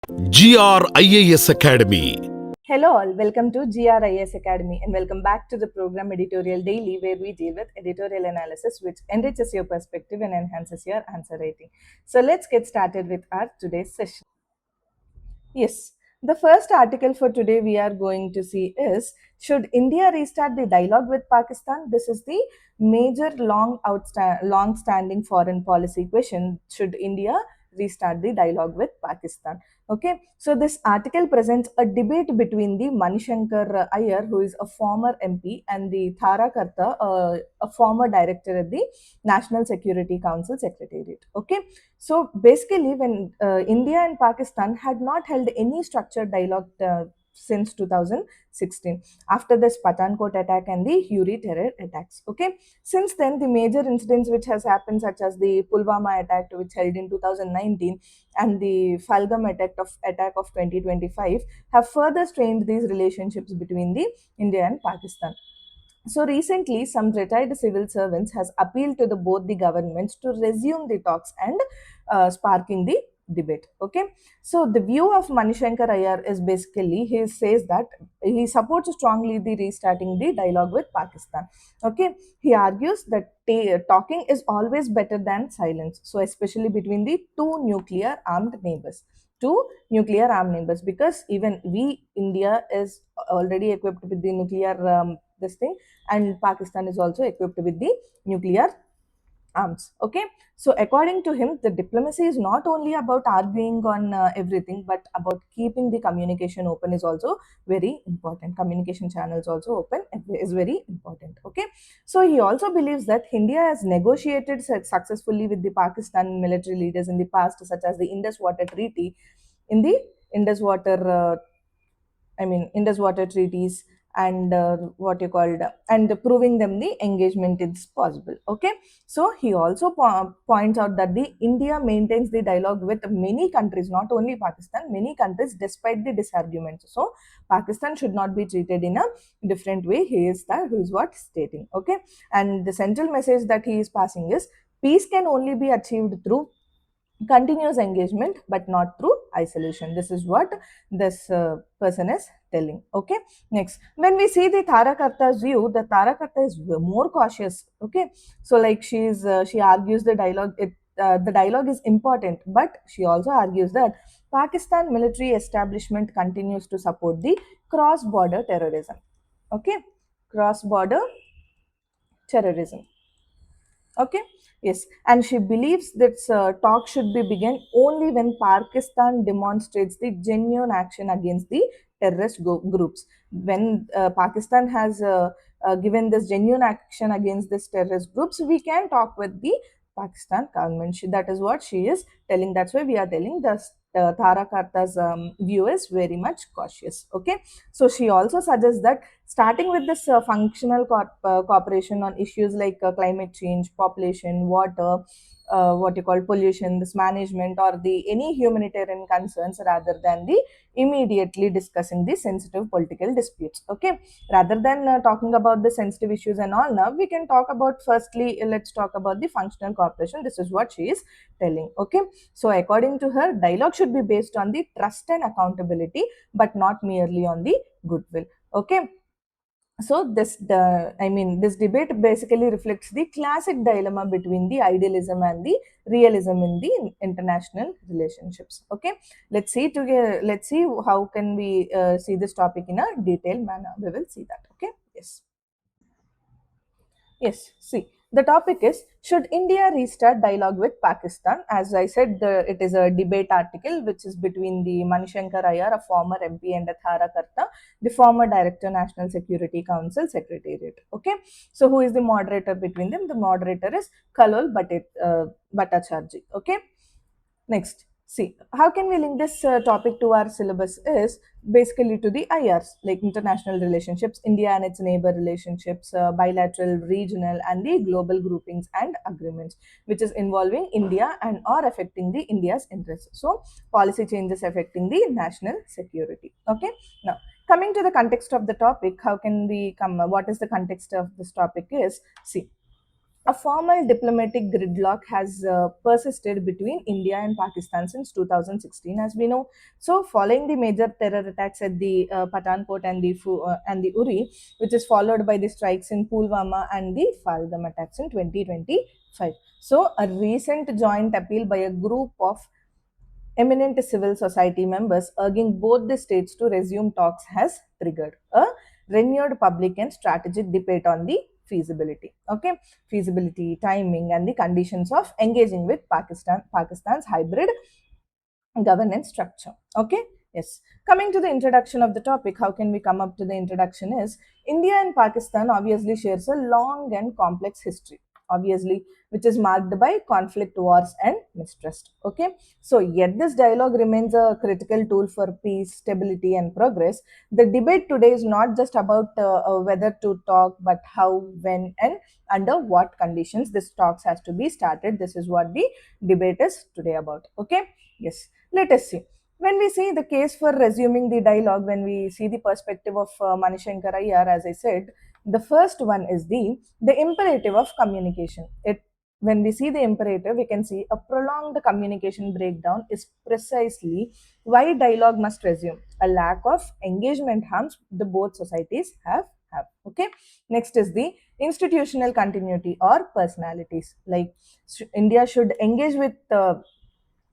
IAS Academy. Hello all, welcome to IAS Academy and welcome back to the program Editorial Daily, where we deal with editorial analysis which enriches your perspective and enhances your answer writing. So let's get started with our today's session. Yes, the first article for today we are going to see is, should India restart the dialogue with Pakistan? This is the major long standing foreign policy question. Should India restart the dialogue with Pakistan? Okay, so this article presents a debate between the Manishankar Iyer, who is a former MP, and the Thara Karta, a former director at the National Security Council Secretariat. Okay, so basically, when India and Pakistan had not held any structured dialogue since 2016, after this Pathankot attack and the Uri terror attacks. Okay, since then, the major incidents which has happened, such as the Pulwama attack, which held in 2019, and the Falgam attack of 2025, have further strained these relationships between the India and Pakistan. So recently, some retired civil servants has appealed to both the governments to resume the talks and sparking the debate. Okay, so the view of Manishankar Iyer is basically, he says that he supports strongly the restarting the dialogue with Pakistan. Okay, he argues that talking is always better than silence. So especially between the two nuclear armed neighbors, because even we India is already equipped with the nuclear this thing, and Pakistan is also equipped with the nuclear arms. Okay, so according to him, the diplomacy is not only about arguing on everything, but about keeping the communication open is also very important. Communication channels also open is very important. Okay, so he also believes that India has negotiated successfully with the Pakistan military leaders in the past, such as the Indus Water Treaty, in the Indus Water Indus Water treaties, and what you called, and proving them the engagement is possible. Okay, so he also points out that the India maintains the dialogue with many countries, not only Pakistan, many countries, despite the disarguments. So Pakistan should not be treated in a different way. He is what stating. Okay, and the central message that he is passing is, peace can only be achieved through continuous engagement, but not through isolation. This is what this person is telling. Okay, next, when we see the Tharakarta's view, the Tharakarta is more cautious. Okay, so like she argues the dialogue is important, but she also argues that Pakistan military establishment continues to support the cross border terrorism. Okay, cross border terrorism. Okay, yes, and she believes that talk should be begun only when Pakistan demonstrates the genuine action against the groups. When Pakistan has given this genuine action against this terrorist groups, we can talk with the Pakistan government. That is what she is telling. That's why we are telling the Thara Karta's view is very much cautious. Okay, so she also suggests that starting with this functional cooperation on issues like climate change, population, water, what you call pollution, this management, or the any humanitarian concerns, rather than the immediately discussing the sensitive political disputes. Okay, rather than talking about the sensitive issues and all, now we can talk about, firstly, let's talk about the functional cooperation. This is what she is telling. Okay, so according to her, dialogue should be based on the trust and accountability, but not merely on the goodwill. Okay, so this debate basically reflects the classic dilemma between the idealism and the realism in the international relationships. Okay, let's see how can we see this topic in a detailed manner. We will see that. Okay, yes. Yes, see, the topic is, should India restart dialogue with Pakistan? As I said, it is a debate article which is between the Manishankar Iyer, a former MP, and Thara Karta, the former Director, National Security Council Secretariat. Okay, so who is the moderator between them? The moderator is Kalol Bhattacharjee. Okay, next, see, how can we link this topic to our syllabus is basically to the IRs, like international relationships, India and its neighbor relationships, bilateral, regional, and the global groupings and agreements, which is involving India and or affecting the India's interests. So, policy changes affecting the national security. Okay, now coming to the context of the topic, how can we come? What is the context of this topic? Is, see, A formal diplomatic gridlock has persisted between India and Pakistan since 2016, as we know. So, following the major terror attacks at the Pathankot and the Uri, which is followed by the strikes in Pulwama and the Falgam attacks in 2025. So, a recent joint appeal by a group of eminent civil society members urging both the states to resume talks has triggered a renewed public and strategic debate on the feasibility. Okay, feasibility, timing, and the conditions of engaging with Pakistan's hybrid governance structure. Okay, yes. Coming to the introduction of the topic, how can we come up to the introduction is India and Pakistan obviously shares a long and complex history, obviously, which is marked by conflict, wars, and mistrust. Okay, so yet this dialogue remains a critical tool for peace, stability, and progress. The debate today is not just about whether to talk, but how, when, and under what conditions this talks has to be started. This is what the debate is today about. Okay, yes. Let us see. When we see the case for resuming the dialogue, when we see the perspective of Manishankar Iyer, as I said, the first one is the imperative of communication. When we see the imperative, we can see a prolonged communication breakdown is precisely why dialogue must resume. A lack of engagement harms the both societies have. Okay. Next is the institutional continuity or personalities. Like India should engage with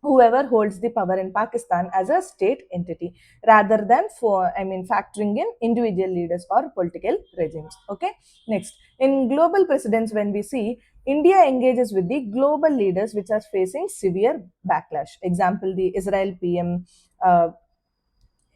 whoever holds the power in Pakistan as a state entity rather than factoring in individual leaders or political regimes. Okay. Next, in global precedents, when we see India engages with the global leaders which are facing severe backlash. Example, the Uh,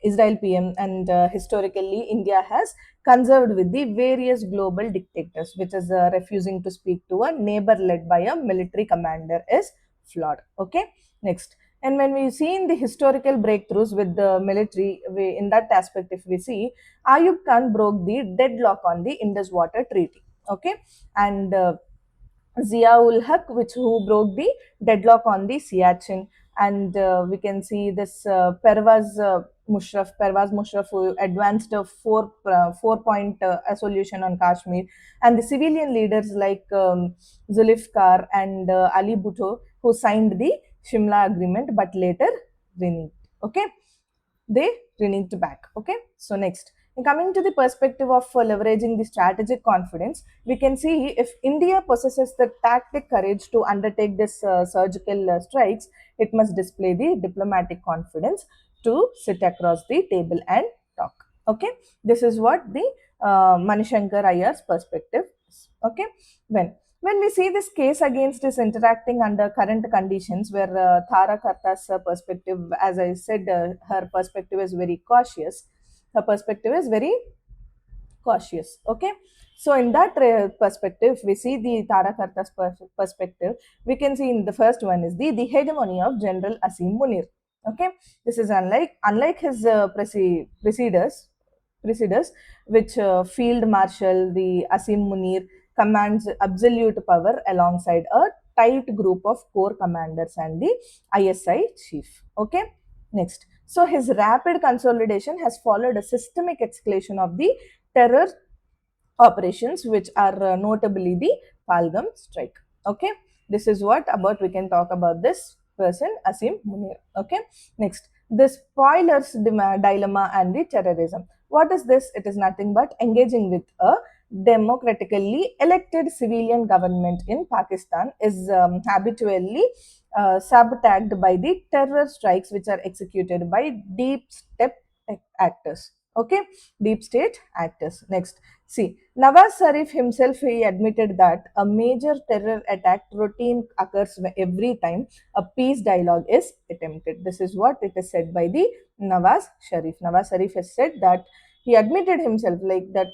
Israel PM, and historically, India has conserved with the various global dictators, which is refusing to speak to a neighbor led by a military commander is flawed. Okay, next. And when we see in the historical breakthroughs with the military, in that aspect, if we see, Ayub Khan broke the deadlock on the Indus Water Treaty. Okay, and Zia-ul Haq, which who broke the deadlock on the Siachen, and we can see this Pervaz Musharraf, who advanced a four-point solution on Kashmir, and the civilian leaders like Zulfikar and Ali Bhutto, who signed the Shimla Agreement, but later reneged. Okay, they reneged back. Okay, so next, coming to the perspective of leveraging the strategic confidence, we can see if India possesses the tactic courage to undertake this surgical strikes, it must display the diplomatic confidence to sit across the table and talk. Okay, this is what the Manishankar Iyer's perspective is. Okay, when we see this case against is interacting under current conditions, where Thara Karta's perspective, as I said, her perspective is very cautious. Her perspective is very cautious. Okay, so in that perspective, we see the Tara Karta's perspective. We can see in the first one is the hegemony of General Asim Munir. Okay, this is unlike his preceders, which Field Marshal the Asim Munir commands absolute power alongside a tight group of core commanders and the ISI chief. Okay, next. So his rapid consolidation has followed a systemic escalation of the terror operations, which are notably the Palgam strike. Okay, this is what about we can talk about this person Asim Munir. Okay, next, the spoilers dilemma and the terrorism. What is this? It is nothing but engaging with a democratically elected civilian government in Pakistan is habitually sabotaged by the terror strikes which are executed by deep step actors. Okay, deep state actors. Next, see, Nawaz Sharif himself, he admitted that a major terror attack routine occurs every time a peace dialogue is attempted. This is what it is said by the Nawaz Sharif. Nawaz Sharif has said that he admitted himself like that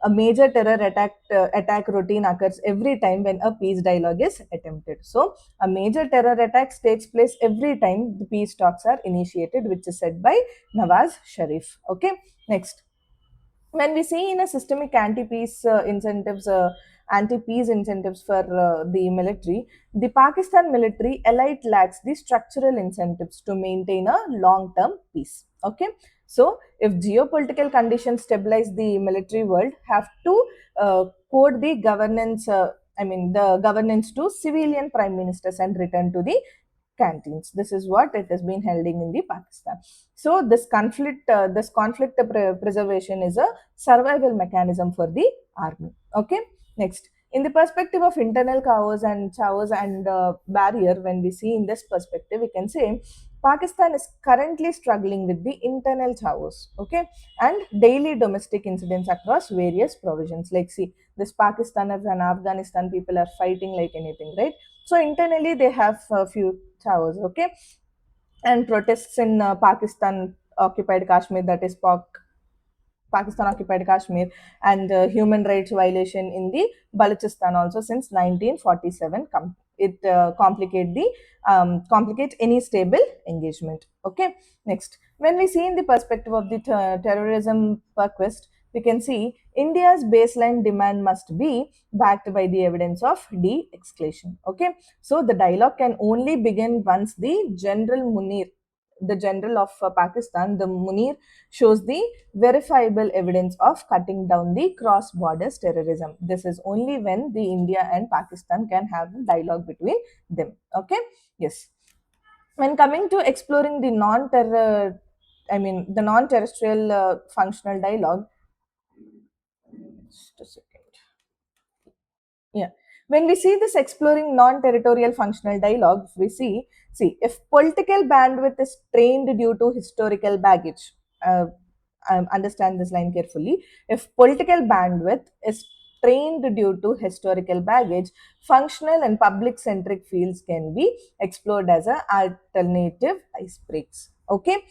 a major terror attack routine occurs every time when a peace dialogue is attempted. So a major terror attack takes place every time the peace talks are initiated, which is said by Nawaz Sharif. Okay, next, when we see in a systemic anti-peace incentives for the military, the Pakistan military elite lacks the structural incentives to maintain a long-term peace. Okay, so if geopolitical conditions stabilize, the military world have to code the governance. the governance to civilian prime ministers and return to the canteens. This is what it has been holding in the Pakistan. So this conflict preservation is a survival mechanism for the army. Okay. Next, in the perspective of internal chaos and barrier, when we see in this perspective, we can say Pakistan is currently struggling with the internal chaos, okay, and daily domestic incidents across various provisions. Like, see, this Pakistan and Afghanistan people are fighting like anything, right? So internally they have a few chaos, okay, and protests in Pakistan occupied Kashmir, that is Pakistan occupied Kashmir, and human rights violation in the Balochistan also since 1947. It complicate any stable engagement. Okay. Next, when we see in the perspective of the terrorism request, we can see India's baseline demand must be backed by the evidence of de-escalation. Okay, so the dialogue can only begin once the general of Pakistan, the Munir, shows the verifiable evidence of cutting down the cross borders terrorism. This is only when the India and Pakistan can have a dialogue between them. Okay. Yes. When coming to exploring the non-terrestrial functional dialogue, just a second. Yeah. When we see this exploring non-territorial functional dialogue, we see if political bandwidth is strained due to historical baggage. Understand this line carefully. If political bandwidth is strained due to historical baggage, functional and public-centric fields can be explored as an alternative ice breaks. Okay.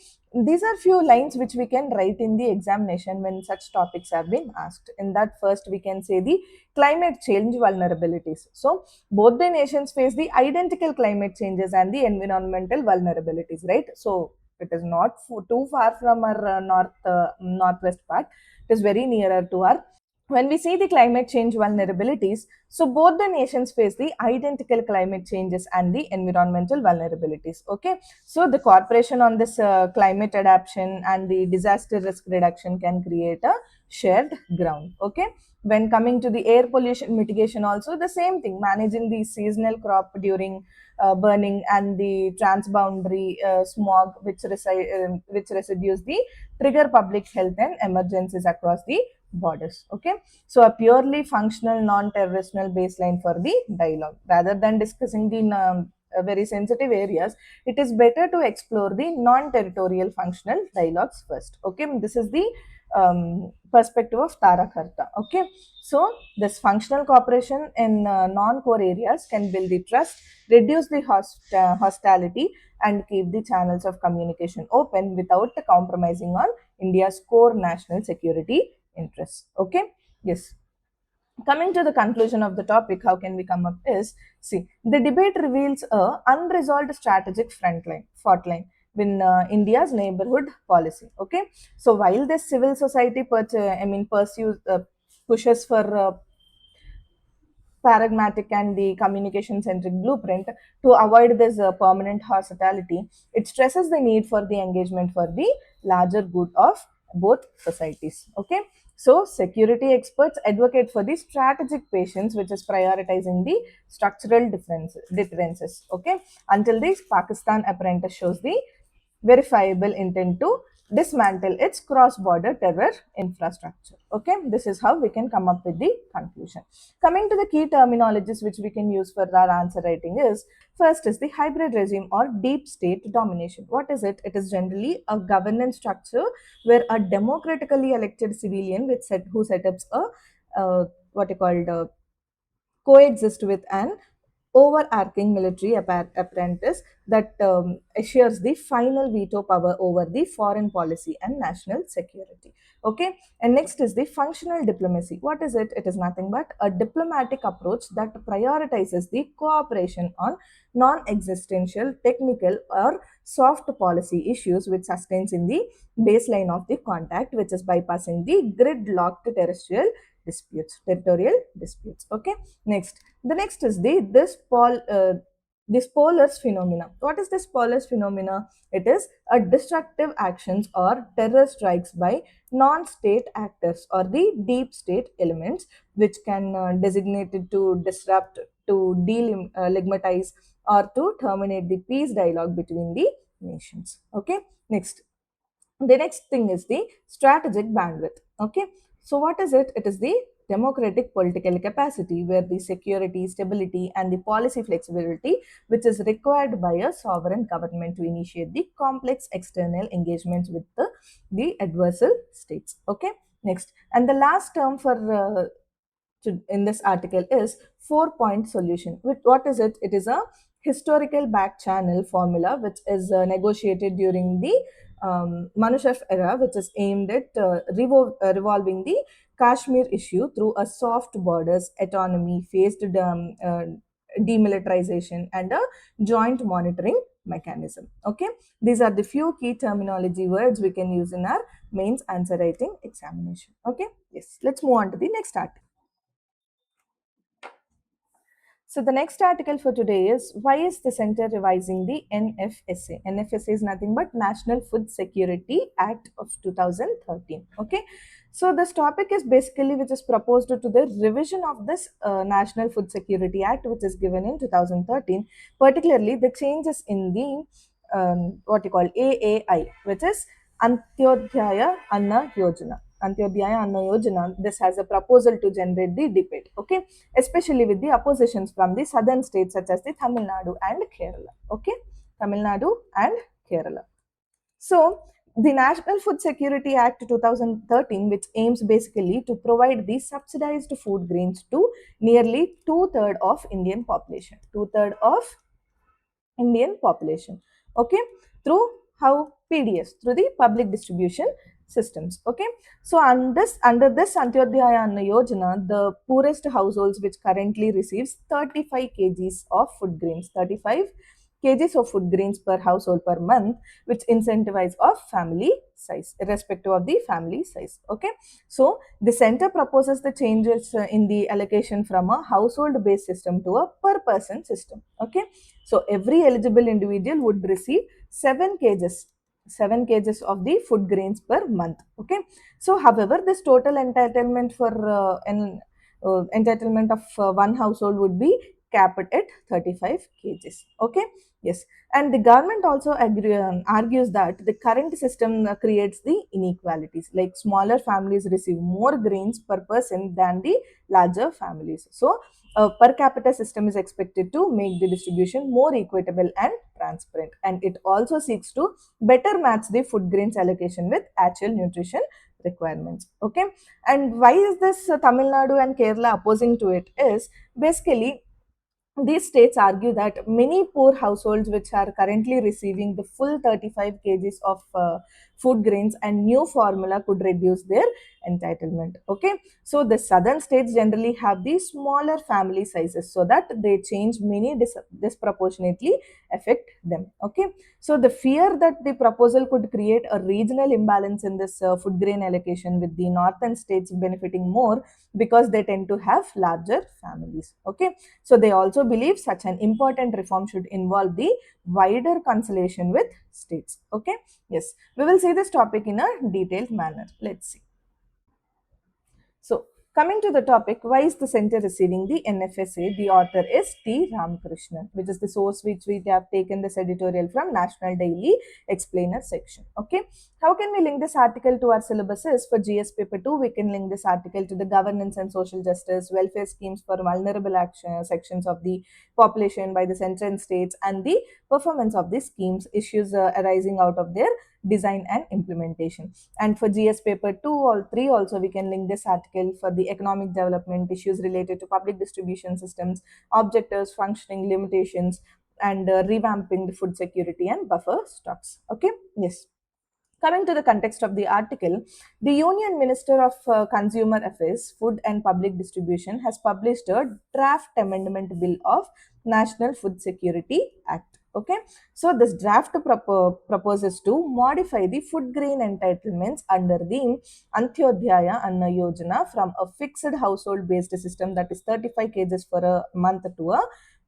These are few lines which we can write in the examination when such topics have been asked. In that, first we can say the climate change vulnerabilities. So both the nations face the identical climate changes and the environmental vulnerabilities, right? So it is not too far from our northwest part. It is very nearer to our. When we see the climate change vulnerabilities, so both the nations face the identical climate changes and the environmental vulnerabilities. Okay, so the cooperation on this climate adaptation and the disaster risk reduction can create a shared ground. Okay, when coming to the air pollution mitigation, also the same thing, managing the seasonal crop during burning and the transboundary smog, which residues the trigger public health and emergencies across the borders. Okay, so a purely functional non-terrestrial baseline for the dialogue. Rather than discussing the very sensitive areas, it is better to explore the non-territorial functional dialogues first. Okay, this is the perspective of Tarakarta. Okay, so this functional cooperation in non-core areas can build the trust, reduce the hostility, and keep the channels of communication open without compromising on India's core national security interests. Okay. Yes. Coming to the conclusion of the topic, how can we come up is, see, the debate reveals a unresolved strategic fault line in India's neighborhood policy. Okay, so while this civil society pursues pushes for pragmatic and the communication centric blueprint to avoid this permanent hostility, it stresses the need for the engagement for the larger good of both societies. Okay, so security experts advocate for the strategic patience, which is prioritizing the structural differences. Okay, until this Pakistan apprentice shows the verifiable intent to dismantle its cross-border terror infrastructure. Okay, this is how we can come up with the conclusion. Coming to the key terminologies which we can use for our answer writing is, first is the hybrid regime or deep state domination. What is it? It is generally a governance structure where a democratically elected civilian who set up what you called coexist with an overarching military apprentice that assures the final veto power over the foreign policy and national security. Okay, and next is the functional diplomacy. What is it? It is nothing but a diplomatic approach that prioritizes the cooperation on non-existential, technical, or soft policy issues, which sustains in the baseline of the contact, which is bypassing the gridlocked territorial disputes. Okay, next, the next is This Polars phenomena. What is this Polars phenomena? It is a destructive actions or terror strikes by non-state actors or the deep state elements, which can designate it to disrupt, to delegitimize, or to terminate the peace dialogue between the nations. Okay. Next, the next thing is the strategic bandwidth. Okay, so what is it? It is the democratic political capacity, where the security, stability, and the policy flexibility which is required by a sovereign government to initiate the complex external engagements with the adversarial states. Okay, next, and the last term for in this article is 4-point solution. What is it? It is a historical back channel formula which is negotiated during the Manusharf era, which is aimed at revolving the Kashmir issue through a soft borders, autonomy, phased demilitarization, and a joint monitoring mechanism. Okay, these are the few key terminology words we can use in our mains answer writing examination. Okay, yes, let's move on to the next article. So the next article for today is, why is the center revising the NFSA? NFSA is nothing but National Food Security Act of 2013. Okay. So this topic is basically which is proposed to the revision of this National Food Security Act, which is given in 2013, particularly the changes in the what you call AAI, which is Antyodhyaya Anna Yojana. Antyodhyaya Anna Yojana. This has a proposal to generate the debate. Okay, especially with the oppositions from the southern states such as the Tamil Nadu and Kerala. Okay, Tamil Nadu and Kerala. So, the National Food Security Act 2013, which aims basically to provide the subsidized food grains to nearly two-thirds of Indian population. Two-thirds of Indian population. Okay, through how? PDS, through the public distribution systems. Okay, so under this Antyodhyaya Anna Yojana, the poorest households which currently receives 35 kgs of food grains, 35 kgs of food grains per household per month, which incentivize of family size, irrespective of the family size. Okay, so the center proposes the changes in the allocation from a household based system to a per person system. Okay, so every eligible individual would receive 7 kgs, 7 kgs of the food grains per month. Okay, so however, this total entitlement for entitlement of one household would be capped at 35 kgs. Okay, yes, and the government also argues that the current system creates the inequalities, like smaller families receive more grains per person than the larger families. So a per capita system is expected to make the distribution more equitable and transparent, and it also seeks to better match the food grains allocation with actual nutrition requirements. Okay, and why is this Tamil Nadu and Kerala opposing to it? Is basically these states argue that many poor households which are currently receiving the full 35 kgs of food grains and new formula could reduce their entitlement. Okay, so the southern states generally have these smaller family sizes, so that they change many disproportionately affect them. Okay, so the fear that the proposal could create a regional imbalance in this food grain allocation, with the northern states benefiting more because they tend to have larger families. Okay, so they also believe such an important reform should involve the wider consultation with states. Okay, yes, we will see this topic in a detailed manner. Let's see. So, coming to the topic, why is the center receiving the NFSA? The author is T. Ramakrishnan, which is the source which we have taken this editorial from National Daily Explainer section. Okay, how can we link this article to our syllabuses? For GS paper 2, we can link this article to the governance and social justice, welfare schemes for vulnerable sections of the population by the center and states, and the performance of these schemes, issues arising out of their design and implementation. And for GS paper 2 or 3 also, we can link this article for the economic development, issues related to public distribution systems, objectives, functioning, limitations, and revamping the food security and buffer stocks. Okay, yes. Coming to the context of the article, the Union Minister of Consumer Affairs, Food and Public Distribution has published a draft amendment bill of National Food Security Act. Okay, so this draft proposes to modify the food grain entitlements under the Antyodhyaya Anna Yojana from a fixed household based system, that is 35 kgs for a month, to a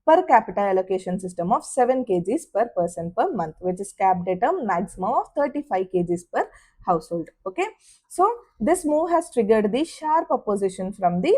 per capita allocation system of 7 kgs per person per month, which is capped at a maximum of 35 kgs per household. Okay, so this move has triggered the sharp opposition from the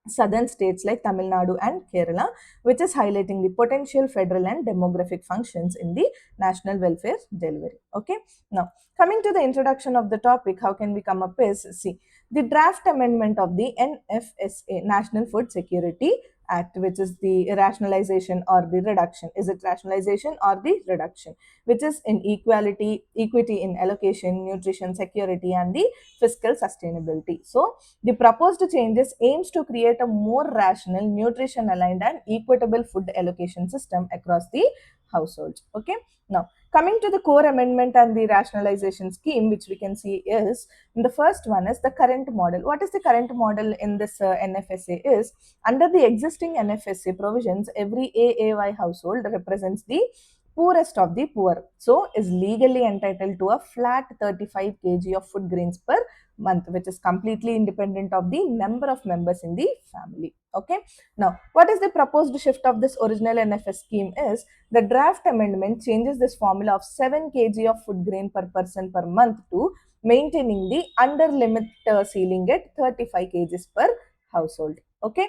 southern states like Tamil Nadu and Kerala, which is highlighting the potential federal and demographic functions in the national welfare delivery. Okay, now coming to the introduction of the topic, how can we come up is, see, the draft amendment of the NFSA, National Food Security Act, which is the rationalization or the reduction. Is it rationalization or the reduction? Which is in equity in allocation, nutrition security, and the fiscal sustainability. So the proposed changes aims to create a more rational, nutrition aligned, and equitable food allocation system across the households. Okay. Now, coming to the core amendment and the rationalization scheme, which we can see is, the first one is the current model. What is the current model in this NFSA is, under the existing NFSA provisions, every AAY household represents the poorest of the poor, so is legally entitled to a flat 35 kg of food grains per month, which is completely independent of the number of members in the family. Okay, now what is the proposed shift of this original NFS scheme is, the draft amendment changes this formula of 7 kg of food grain per person per month to maintaining the under limit ceiling at 35 kgs per household. Okay,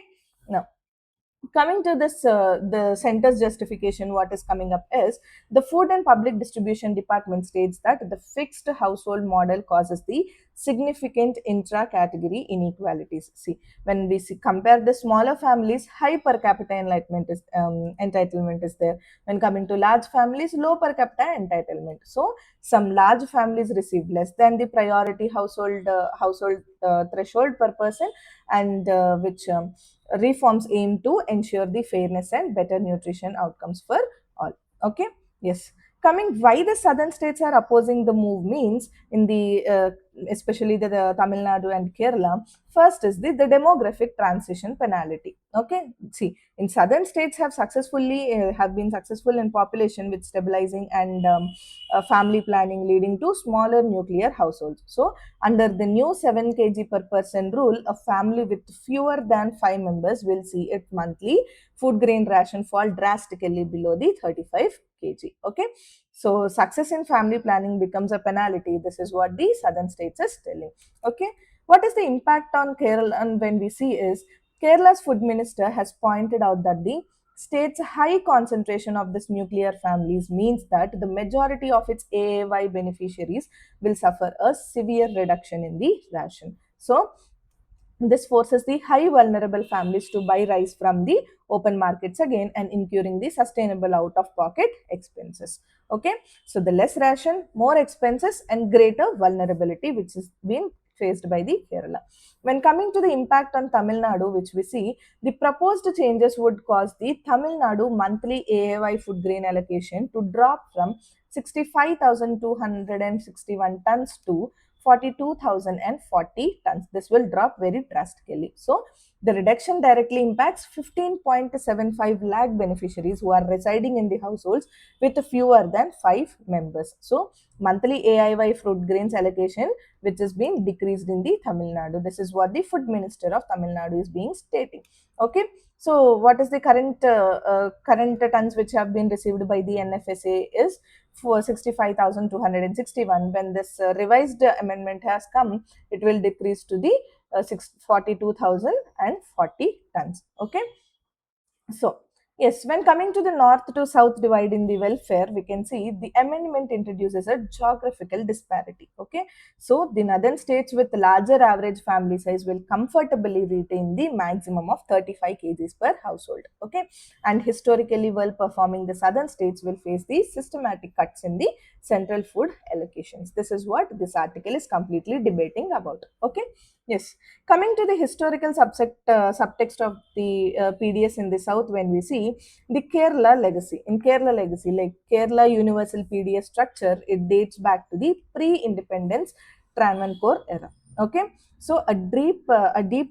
now coming to this the center's justification, what is coming up is, the food and public distribution department states that the fixed household model causes the significant intra-category inequalities. See, when we compare the smaller families, high per capita entitlement is there. When coming to large families, low per capita entitlement. So some large families receive less than the priority household threshold per person, and which reforms aim to ensure the fairness and better nutrition outcomes for all. Okay, yes. Coming, why the southern states are opposing the move means, in the especially the Tamil Nadu and Kerala, first is the demographic transition penalty. Okay, see, in southern states have been successful in population with stabilizing and family planning, leading to smaller nuclear households. So under the new 7 kg per person rule, a family with fewer than 5 members will see its monthly food grain ration fall drastically below the 35 kg. Okay, so success in family planning becomes a penalty. This is what the southern states is telling. Okay, what is the impact on Kerala? And when we see is, Kerala's food minister has pointed out that the state's high concentration of this nuclear families means that the majority of its AAY beneficiaries will suffer a severe reduction in the ration. So this forces the high vulnerable families to buy rice from the open markets again, and incurring the sustainable out of pocket expenses. Okay, so the less ration, more expenses, and greater vulnerability, which is being faced by the Kerala. When coming to the impact on Tamil Nadu, which we see, the proposed changes would cause the Tamil Nadu monthly AAY food grain allocation to drop from 65,261 tons to 42,040 tons. This will drop very drastically. So the reduction directly impacts 15.75 lakh beneficiaries who are residing in the households with fewer than 5 members. So monthly AIY fruit grains allocation, which is being decreased in the Tamil Nadu. This is what the food minister of Tamil Nadu is being stating. Okay, so what is the current tons which have been received by the NFSA is for 65,261. When this revised amendment has come, it will decrease to the 42,040 tons. Okay, so yes, when coming to the north to south divide in the welfare, we can see the amendment introduces a geographical disparity. Okay, so the northern states with larger average family size will comfortably retain the maximum of 35 kgs per household. Okay, and historically well performing the southern states will face the systematic cuts in the central food allocations. This is what this article is completely debating about. Okay, yes. Coming to the historical subtext of the PDS in the south, when we see the Kerala legacy. In Kerala legacy, like Kerala universal PDS structure, it dates back to the pre-independence Travancore era. Okay, so a deep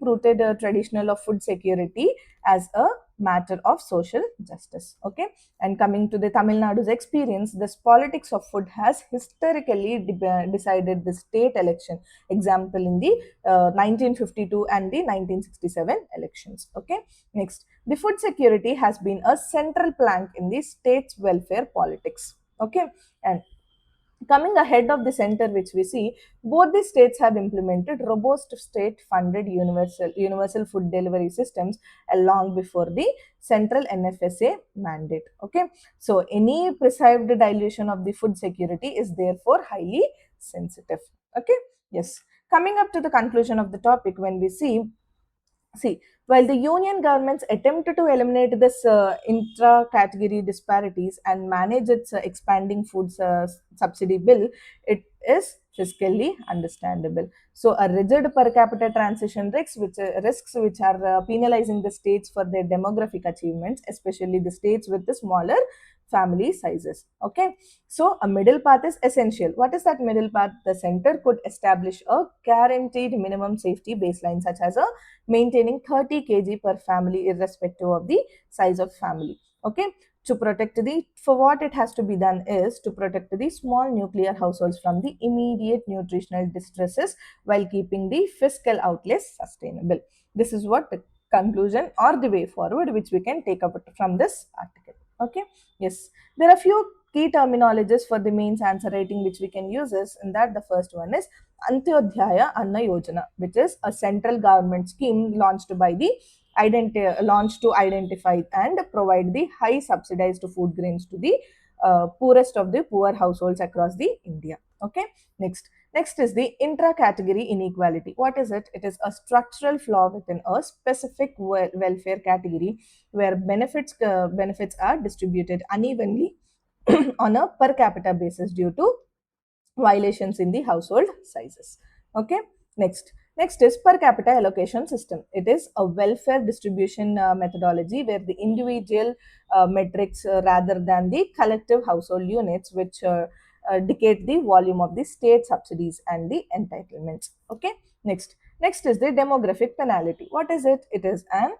rooted traditional of food security as a matter of social justice. Okay, and coming to the Tamil Nadu's experience, this politics of food has historically decided the state election. Example in the 1952 and the 1967 elections. Okay, next, the food security has been a central plank in the state's welfare politics. Okay, and coming ahead of the center, which we see, both the states have implemented robust state-funded universal food delivery systems long before the central NFSA mandate. Okay, so any perceived dilution of the food security is therefore highly sensitive. Okay, yes. Coming up to the conclusion of the topic, when we see, while the union governments attempt to eliminate this intra-category disparities and manage its expanding food subsidy bill, it is fiscally understandable. So, a rigid per capita transition risks which are penalizing the states for their demographic achievements, especially the states with the smaller family sizes. Okay, so a middle path is essential. What is that middle path? The center could establish a guaranteed minimum safety baseline, such as a maintaining 30 kg per family irrespective of the size of family. Okay, to protect the, for what it has to be done is to protect the small nuclear households from the immediate nutritional distresses while keeping the fiscal outlays sustainable. This is what the conclusion or the way forward which we can take up from this article. Okay, yes, there are few key terminologies for the mains answer writing which we can use is, in that the first one is Antyodhyaya Anna Yojana, which is a central government scheme launched by the launched to identify and provide the high subsidized food grains to the poorest of the poor households across the India. Okay, next is the intra-category inequality. What is it? It is a structural flaw within a specific welfare category where benefits are distributed unevenly on a per capita basis due to violations in the household sizes. Okay, next is per capita allocation system. It is a welfare distribution methodology where the individual metrics rather than the collective household units which dictate the volume of the state subsidies and the entitlements. Okay, next is the demographic penalty. What is it? It is an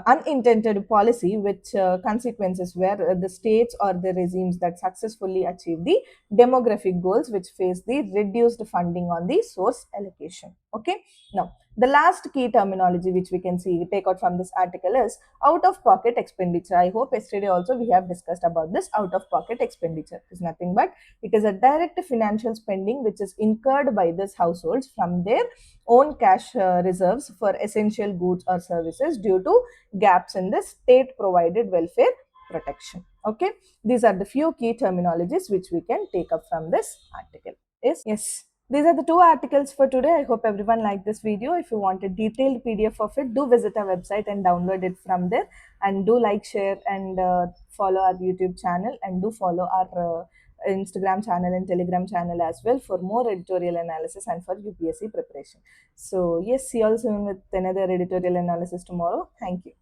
unintended policy which consequences where the states or the regimes that successfully achieve the demographic goals which face the reduced funding on the source allocation. Okay, now the last key terminology which we can see take out from this article is out of pocket expenditure. I hope yesterday also we have discussed about this. Out of pocket expenditure is nothing but it is a direct financial spending which is incurred by these households from their own cash reserves for essential goods or services due to gaps in the state provided welfare protection. Okay, these are the few key terminologies which we can take up from this article. Yes, these are the two articles for today. I hope everyone liked this video. If you want a detailed PDF of it, do visit our website and download it from there, and do like, share and follow our YouTube channel, and do follow our Instagram channel and Telegram channel as well for more editorial analysis and for UPSC preparation. So yes, see you all soon with another editorial analysis tomorrow. Thank you.